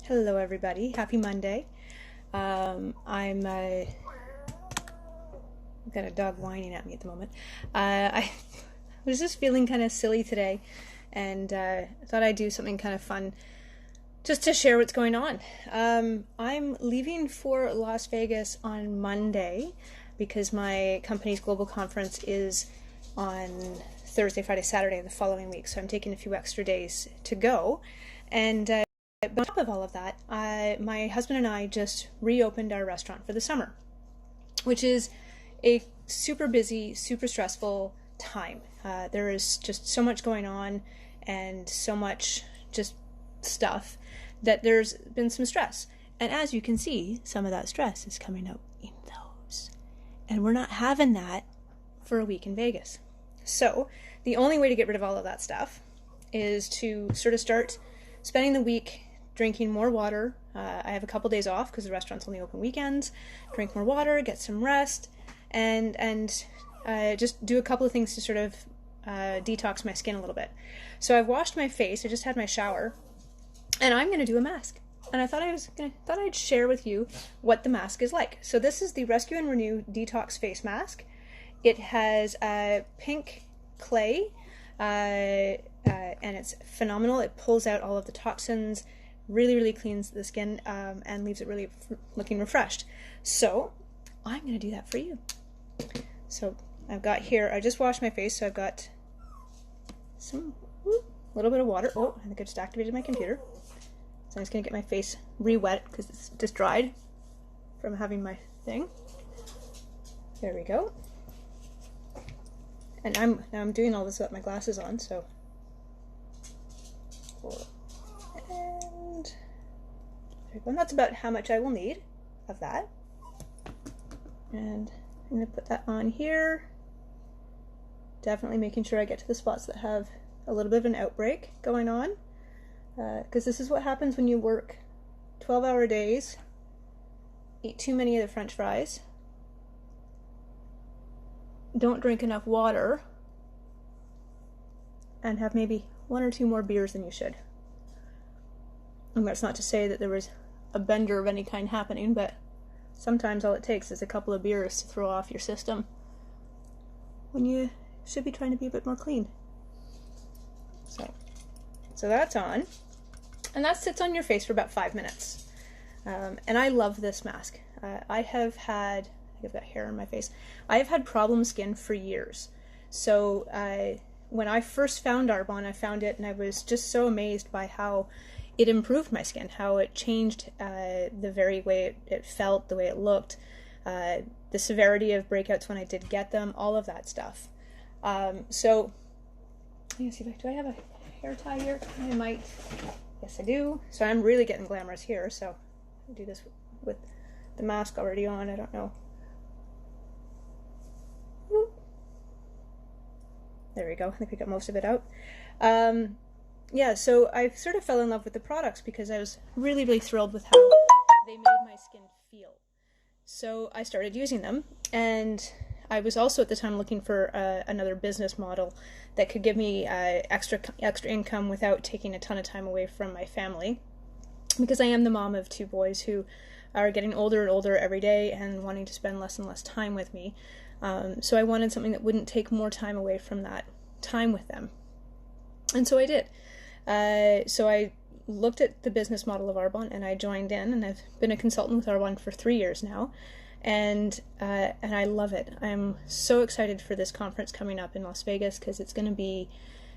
Hello everybody, happy Monday. I've got a dog whining at me at the moment. I was just feeling kind of silly today and thought I'd do something kind of fun just to share what's going on. I'm leaving for Las Vegas on Monday because my company's global conference is on Thursday, Friday, Saturday the following week, so I'm taking a few extra days to go. And on top of all of that, my husband and I just reopened our restaurant for the summer, which is a super busy, super stressful time. There is just so much going on and so much just stuff that there's been some stress. And as you can see, some of that stress is coming out in those. And we're not having that for a week in Vegas. So the only way to get rid of all of that stuff is to sort of start spending the week drinking more water. I have a couple days off because the restaurant's only open weekends. Drink more water, get some rest, and just do a couple of things to sort of detox my skin a little bit. So I've washed my face. I just had my shower, and I'm going to do a mask. And I thought I'd share with you what the mask is like. So this is the Rescue and Renew Detox Face Mask. It has pink clay, and it's phenomenal. It pulls out all of the toxins, really cleans the skin, and leaves it really looking refreshed. So I'm going to do that for you. So I've got here, I just washed my face, so I've got some little bit of water. Oh, I think I just activated my computer. So I'm just going to get my face re-wet because it's just dried from having my thing. There we go. And I'm doing all this without my glasses on, so. And there we go. And that's about how much I will need of that. And I'm going to put that on here. Definitely making sure I get to the spots that have a little bit of an outbreak going on. Because this is what happens when you work 12-hour days, eat too many of the French fries, don't drink enough water, and have maybe one or two more beers than you should. And that's not to say that there was a bender of any kind happening, but sometimes all it takes is a couple of beers to throw off your system when you should be trying to be a bit more clean. So that's on. And that sits on your face for about 5 minutes. And I love this mask. I've got hair on my face. I have had problem skin for years. So when I first found Arbonne, I found it and I was just so amazed by how it improved my skin, how it changed the very way it felt, the way it looked, the severity of breakouts when I did get them, all of that stuff. So let me see, do I have a hair tie here? I might. Yes, I do. So I'm really getting glamorous here, so I'll do this with the mask already on. I don't know. There we go. I think we got most of it out. Yeah, so I sort of fell in love with the products because I was really thrilled with how they made my skin feel. So I started using them, and I was also at the time looking for another business model that could give me extra income without taking a ton of time away from my family, because I am the mom of 2 boys who are getting older and older every day and wanting to spend less and less time with me. So I wanted something that wouldn't take more time away from that time with them. And so I did. So I looked at the business model of Arbonne and I joined in, and I've been a consultant with Arbonne for 3 years now. And I love it. I'm so excited for this conference coming up in Las Vegas because it's going to be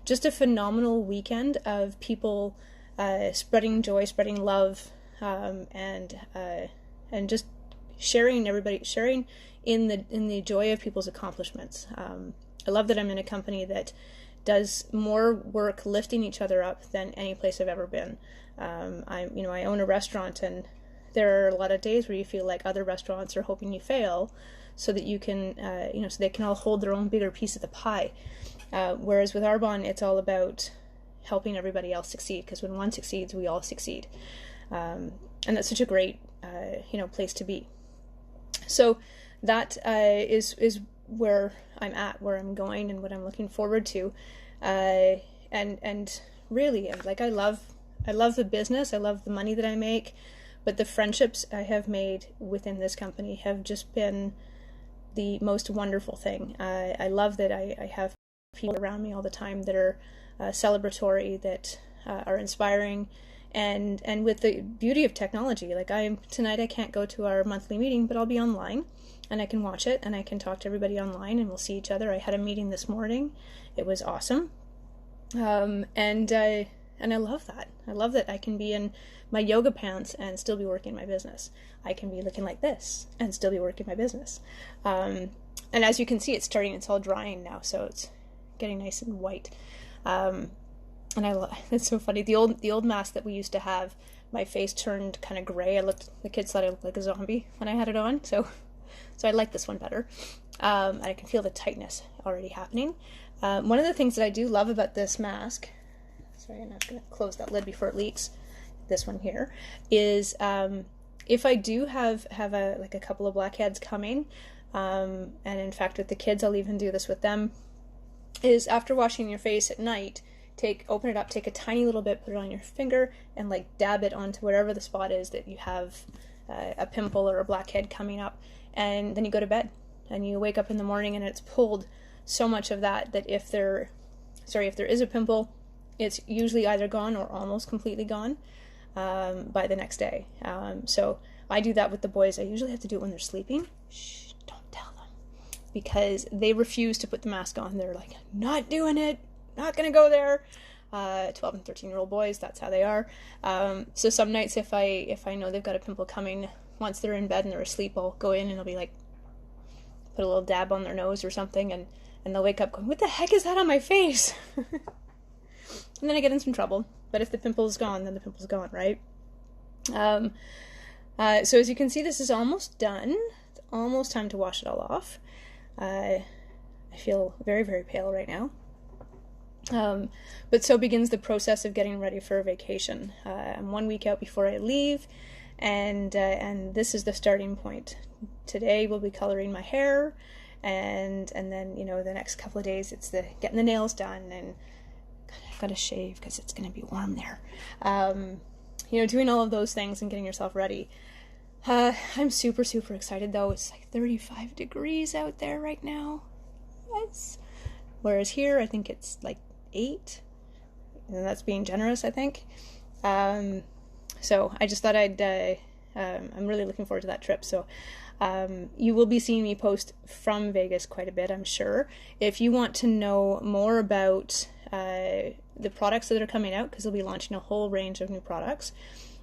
just a phenomenal weekend of people spreading joy, spreading love, and just sharing in the joy of people's accomplishments. I love that I'm in a company that does more work lifting each other up than any place I've ever been. I own a restaurant, and there are a lot of days where you feel like other restaurants are hoping you fail so that you can, so they can all hold their own bigger piece of the pie. Whereas with Arbonne, it's all about helping everybody else succeed, because when one succeeds, we all succeed. And that's such a great, place to be. So that is where I'm at, where I'm going, and what I'm looking forward to. And really, like, I love I love the business, I love the money that I make, but the friendships I have made within this company have just been the most wonderful thing. I love that I have people around me all the time that are celebratory, that are inspiring, and with the beauty of technology, like tonight I can't go to our monthly meeting, but I'll be online and I can watch it and I can talk to everybody online and we'll see each other. I had a meeting this morning. It was awesome. And I love that. I love that I can be in my yoga pants and still be working my business. I can be looking like this and still be working my business. And as you can see, it's all drying now, so it's getting nice and white. And it's so funny. The old mask that we used to have, my face turned kind of gray. The kids thought I looked like a zombie when I had it on. So I like this one better. And I can feel the tightness already happening. One of the things that I do love about this mask, sorry, I'm not going to close that lid before it leaks, this one here, is if I do have a couple of blackheads coming, and in fact with the kids I'll even do this with them, is after washing your face at night, open it up, take a tiny little bit, put it on your finger, and like dab it onto wherever the spot is that you have a pimple or a blackhead coming up, and then you go to bed, and you wake up in the morning and it's pulled so much of that if there is a pimple, it's usually either gone or almost completely gone by the next day. So I do that with the boys. I usually have to do it when they're sleeping. Shh, don't tell them, because they refuse to put the mask on. They're like, not doing it, not gonna go there. 12 and 13-year-old boys, that's how they are. So some nights if I know they've got a pimple coming, once they're in bed and they're asleep, I'll go in and I'll be like, put a little dab on their nose or something, and they'll wake up going, what the heck is that on my face? And then I get in some trouble. But if the pimple is gone, then the pimple's gone, right? So as you can see, this is almost done. It's almost time to wash it all off. I feel very, very pale right now. But so begins the process of getting ready for a vacation. I'm 1 week out before I leave, and this is the starting point. Today we'll be coloring my hair, and then the next couple of days it's getting the nails done, and I've got to shave because it's going to be warm there. Doing all of those things and getting yourself ready. I'm super, super excited though. It's like 35 degrees out there right now. Yes. Whereas here, I think it's like 8. And that's being generous, I think. So I just thought I'm really looking forward to that trip. So you will be seeing me post from Vegas quite a bit, I'm sure. If you want to know more about the products that are coming out, because they'll be launching a whole range of new products,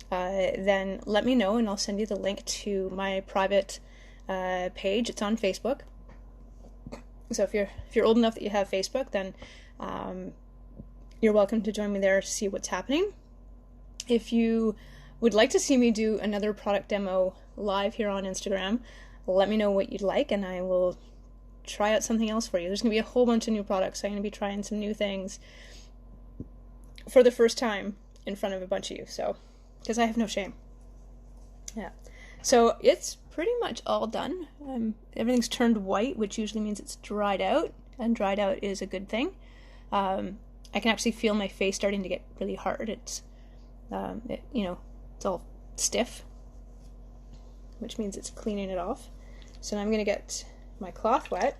then let me know and I'll send you the link to my private page. It's on Facebook. So if you're old enough that you have Facebook, then you're welcome to join me there to see what's happening. If you would like to see me do another product demo live here on Instagram, let me know what you'd like and I will try out something else for you. There's going to be a whole bunch of new products. I'm going to be trying some new things for the first time in front of a bunch of you, so because I have no shame. Yeah. So it's pretty much all done. Everything's turned white, which usually means it's dried out, and dried out is a good thing. I can actually feel my face starting to get really hard. It's all stiff, which means it's cleaning it off. So now I'm going to get my cloth wet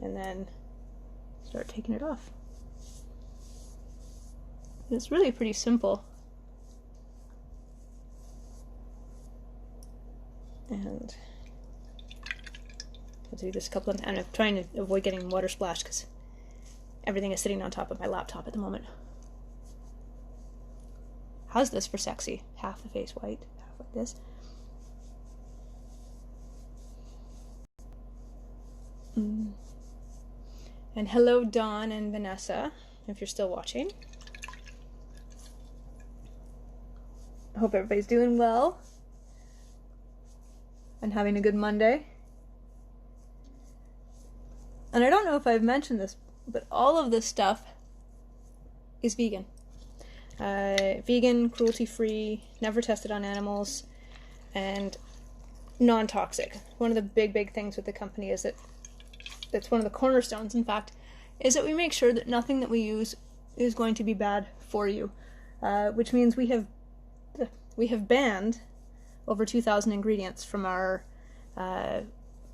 and then start taking it off. It's really pretty simple. And I'll do this a couple of times. I'm trying to avoid getting water splashed because everything is sitting on top of my laptop at the moment. How's this for sexy? Half the face white, half like this. And hello, Dawn and Vanessa, if you're still watching. I hope everybody's doing well and having a good Monday. And I don't know if I've mentioned this, but all of this stuff is vegan. Vegan, cruelty-free, never tested on animals, and non-toxic. One of the big things with the company is that's one of the cornerstones, in fact, is that we make sure that nothing that we use is going to be bad for you, which means we have banned over 2,000 ingredients from our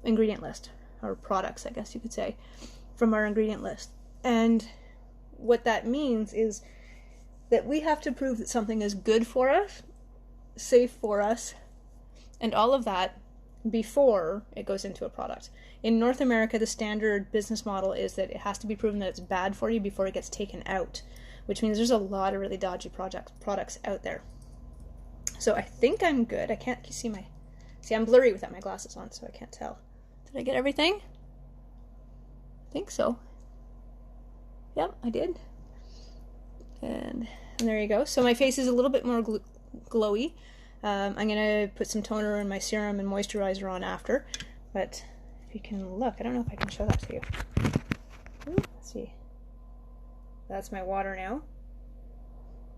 ingredient list, or products, I guess you could say, from our ingredient list. And what that means is that we have to prove that something is good for us, safe for us, and all of that before it goes into a product. In North America, the standard business model is that it has to be proven that it's bad for you before it gets taken out, which means there's a lot of really dodgy products out there. So I think I'm good. I can't see I'm blurry without my glasses on, so I can't tell. Did I get everything? I think so. Yep, I did. And there you go. So my face is a little bit more glowy. I'm going to put some toner and my serum and moisturizer on after. But if you can look, I don't know if I can show that to you. Ooh, let's see. That's my water now.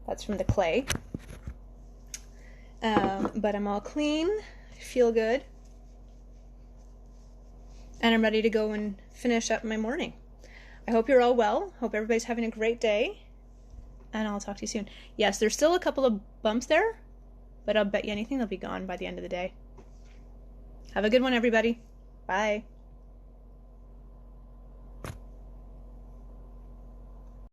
That's from the clay. But I'm all clean. I feel good. And I'm ready to go and finish up my morning. I hope you're all well. Hope everybody's having a great day. And I'll talk to you soon. Yes, there's still a couple of bumps there, but I'll bet you anything they'll be gone by the end of the day. Have a good one, everybody. Bye.